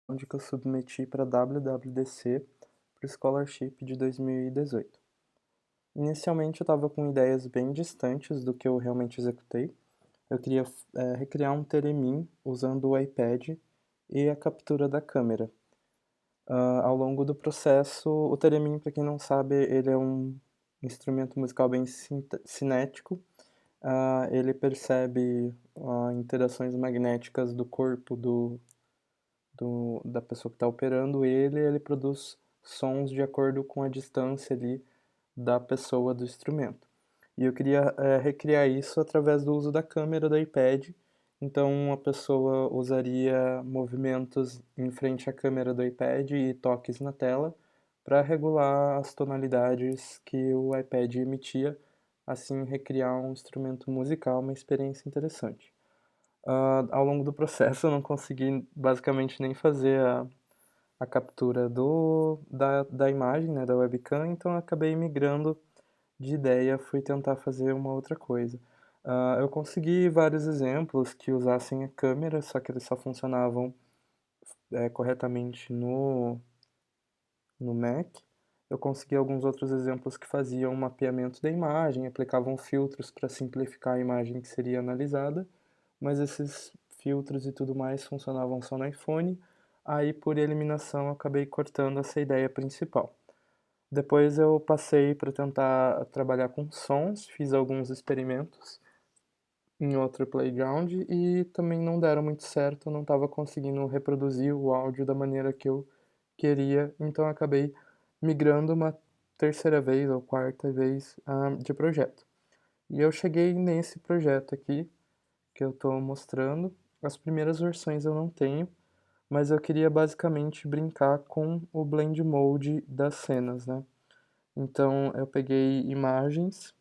onde que eu submeti para a WWDC para o Scholarship de 2018. Inicialmente eu estava com ideias bem distantes do que eu realmente executei. Eu queria recriar um teremin usando o iPad e a captura da câmera. Ao longo do processo, o teremin, para quem não sabe, ele é um instrumento musical bem cinético. Ele percebe interações magnéticas do corpo da pessoa que está operando ele produz sons de acordo com a distância ali da pessoa do instrumento. E eu queria recriar isso através do uso da câmera do iPad. Então a pessoa usaria movimentos em frente à câmera do iPad e toques na tela para regular as tonalidades que o iPad emitia, assim recriar um instrumento musical, uma experiência interessante. Ao longo do processo eu não consegui basicamente nem fazer a captura da imagem, né, da webcam, então eu acabei migrando de ideia, fui tentar fazer uma outra coisa. Eu consegui vários exemplos que usassem a câmera, só que eles só funcionavam corretamente no Mac. Eu consegui alguns outros exemplos que faziam um mapeamento da imagem, aplicavam filtros para simplificar a imagem que seria analisada, mas esses filtros e tudo mais funcionavam só no iPhone, aí por eliminação eu acabei cortando essa ideia principal. Depois eu passei para tentar trabalhar com sons, fiz alguns experimentos em outro playground e também não deram muito certo, eu não estava conseguindo reproduzir o áudio da maneira que eu queria, então eu acabei migrando uma terceira vez ou quarta vez de projeto. E eu cheguei nesse projeto aqui, que eu estou mostrando. As primeiras versões eu não tenho, mas eu queria basicamente brincar com o blend mode das cenas, né? Então eu peguei imagens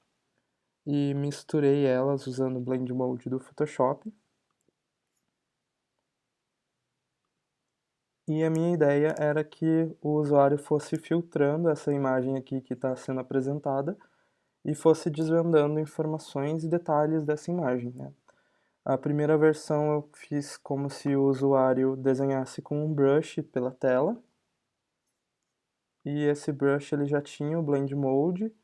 e misturei elas usando o blend mode do Photoshop. E a minha ideia era que o usuário fosse filtrando essa imagem aqui que está sendo apresentada e fosse desvendando informações e detalhes dessa imagem, né? A primeira versão eu fiz como se o usuário desenhasse com um brush pela tela, e esse brush ele já tinha o blend mode,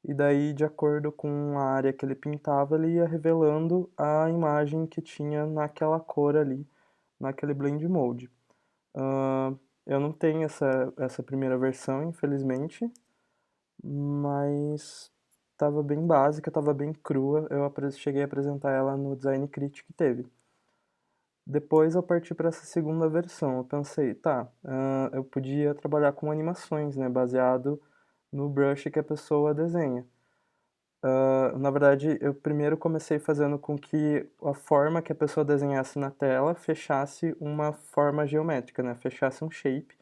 e daí de acordo com a área que ele pintava, ele ia revelando a imagem que tinha naquela cor ali, naquele blend mode. Eu não tenho essa primeira versão, infelizmente, mas estava bem básica, estava bem crua, cheguei a apresentar ela no Design Critic que teve. Depois eu parti para essa segunda versão. Eu pensei, tá, eu podia trabalhar com animações, né, baseado no brush que a pessoa desenha. Na verdade, eu primeiro comecei fazendo com que a forma que a pessoa desenhasse na tela fechasse uma forma geométrica, né, fechasse um shape,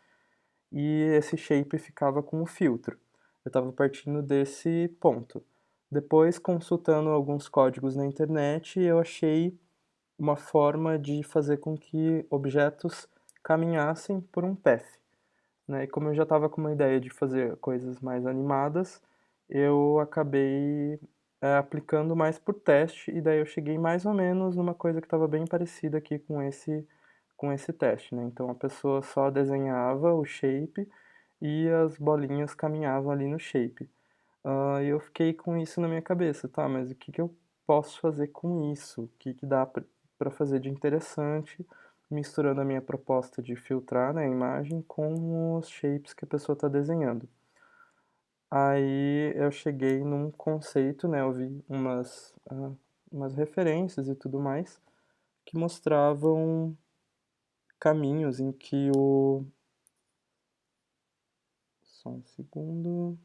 e esse shape ficava com o filtro. Eu estava partindo desse ponto. Depois, consultando alguns códigos na internet, eu achei uma forma de fazer com que objetos caminhassem por um path, né? E como eu já estava com uma ideia de fazer coisas mais animadas, eu acabei aplicando mais por teste e daí eu cheguei mais ou menos numa coisa que estava bem parecida aqui com esse teste, né? Então a pessoa só desenhava o shape e as bolinhas caminhavam ali no shape. E eu fiquei com isso na minha cabeça, tá, mas o que que eu posso fazer com isso? O que que dá para fazer de interessante, misturando a minha proposta de filtrar, né, a imagem com os shapes que a pessoa está desenhando. Aí eu cheguei num conceito, né, eu vi umas referências e tudo mais, que mostravam caminhos em que só um segundo.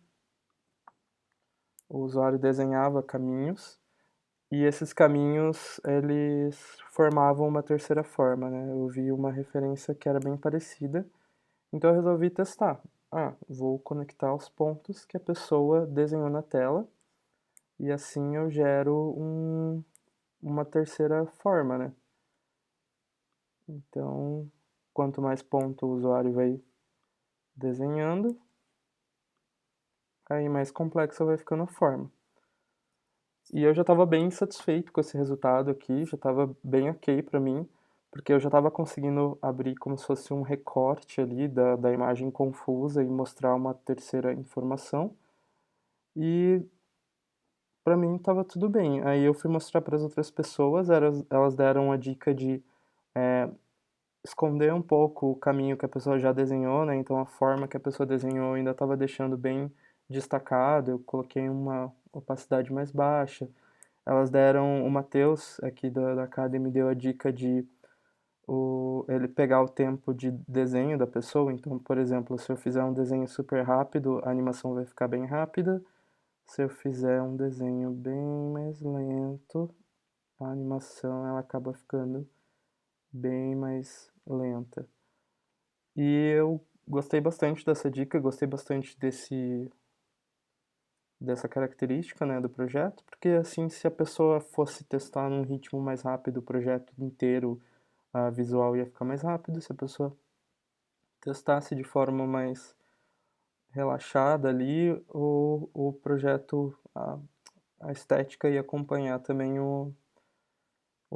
O usuário desenhava caminhos. E esses caminhos, eles formavam uma terceira forma, né? Eu vi uma referência que era bem parecida, então eu resolvi testar. Vou conectar os pontos que a pessoa desenhou na tela e assim eu gero uma terceira forma, né? Então, quanto mais ponto o usuário vai desenhando, aí mais complexa vai ficando a forma. E eu já estava bem satisfeito com esse resultado aqui, já estava bem ok para mim, porque eu já estava conseguindo abrir como se fosse um recorte ali da imagem confusa e mostrar uma terceira informação, e pra mim estava tudo bem. Aí eu fui mostrar para as outras pessoas, elas deram a dica de, eh, esconder um pouco o caminho que a pessoa já desenhou, né, então a forma que a pessoa desenhou eu ainda estava deixando bem destacado, eu coloquei uma opacidade mais baixa. Elas deram o Matheus aqui da Academy deu a dica de ele pegar o tempo de desenho da pessoa, então, por exemplo, se eu fizer um desenho super rápido, a animação vai ficar bem rápida. Se eu fizer um desenho bem mais lento, a animação ela acaba ficando bem mais lenta. E eu gostei bastante dessa dica, gostei bastante dessa característica, né, do projeto, porque assim, se a pessoa fosse testar num ritmo mais rápido o projeto inteiro, a visual ia ficar mais rápido, se a pessoa testasse de forma mais relaxada ali, o projeto, a estética ia acompanhar também o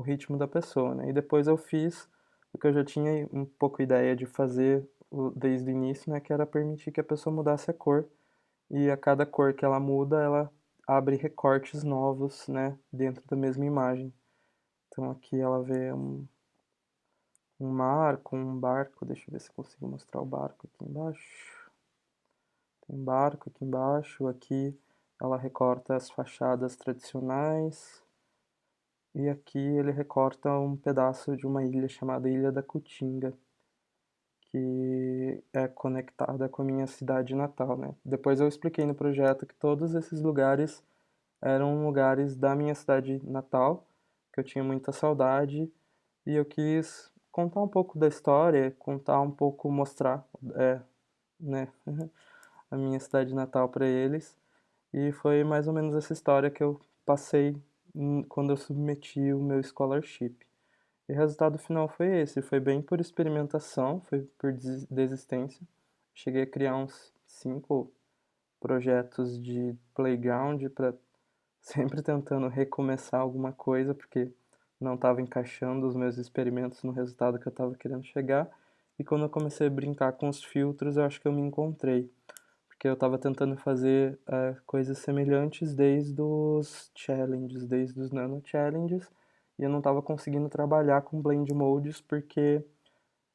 ritmo da pessoa, né. E depois eu fiz o que eu já tinha um pouco ideia de fazer desde o início, né, que era permitir que a pessoa mudasse a cor, e a cada cor que ela muda, ela abre recortes novos, né, dentro da mesma imagem. Então aqui ela vê um mar com um barco, deixa eu ver se eu consigo mostrar o barco aqui embaixo. Tem um barco aqui embaixo, aqui ela recorta as fachadas tradicionais, e aqui ele recorta um pedaço de uma ilha chamada Ilha da Cutinga, que é conectada com a minha cidade natal, né. Depois eu expliquei no projeto que todos esses lugares eram lugares da minha cidade natal, que eu tinha muita saudade, e eu quis contar um pouco da história, contar um pouco, mostrar, né, a minha cidade natal para eles, e foi mais ou menos essa história que eu passei, quando eu submeti o meu scholarship. E o resultado final foi esse, foi bem por experimentação, foi por desistência. Cheguei a criar uns 5 projetos de playground para sempre tentando recomeçar alguma coisa, porque não estava encaixando os meus experimentos no resultado que eu estava querendo chegar. E quando eu comecei a brincar com os filtros, eu acho que eu me encontrei, porque eu estava tentando fazer, coisas semelhantes desde os challenges, desde os nano challenges, e eu não estava conseguindo trabalhar com blend modes, porque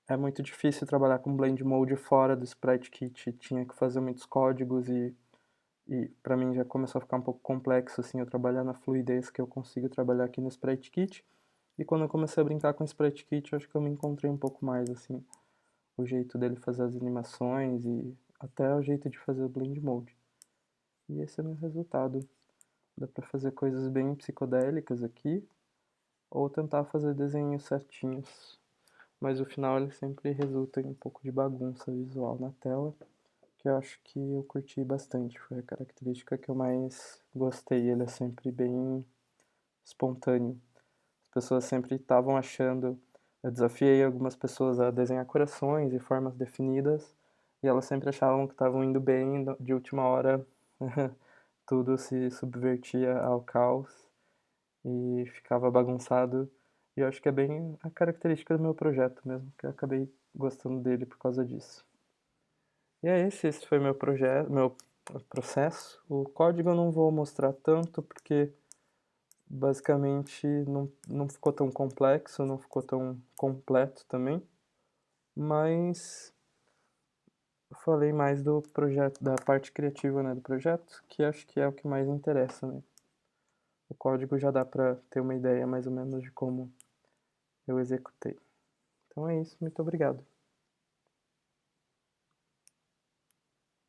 é muito difícil trabalhar com blend mode fora do Sprite Kit, tinha que fazer muitos códigos e para mim já começou a ficar um pouco complexo, assim, eu trabalhar na fluidez que eu consigo trabalhar aqui no Sprite Kit. E quando eu comecei a brincar com o Sprite Kit, eu acho que eu me encontrei um pouco mais, assim, o jeito dele fazer as animações e até o jeito de fazer o blend mode. E esse é o meu resultado. Dá pra fazer coisas bem psicodélicas aqui, ou tentar fazer desenhos certinhos. Mas o final ele sempre resulta em um pouco de bagunça visual na tela, que eu acho que eu curti bastante. Foi a característica que eu mais gostei. Ele é sempre bem espontâneo. As pessoas sempre estavam achando. Eu desafiei algumas pessoas a desenhar corações e formas definidas, e elas sempre achavam que estavam indo bem, de última hora tudo se subvertia ao caos e ficava bagunçado. E eu acho que é bem a característica do meu projeto mesmo, que eu acabei gostando dele por causa disso. E é esse foi meu projeto, meu processo. O código eu não vou mostrar tanto, porque basicamente não ficou tão complexo, não ficou tão completo também, mas eu falei mais do projeto, da parte criativa, né, do projeto, que acho que é o que mais interessa, né. O código já dá para ter uma ideia mais ou menos de como eu executei. Então é isso, muito obrigado.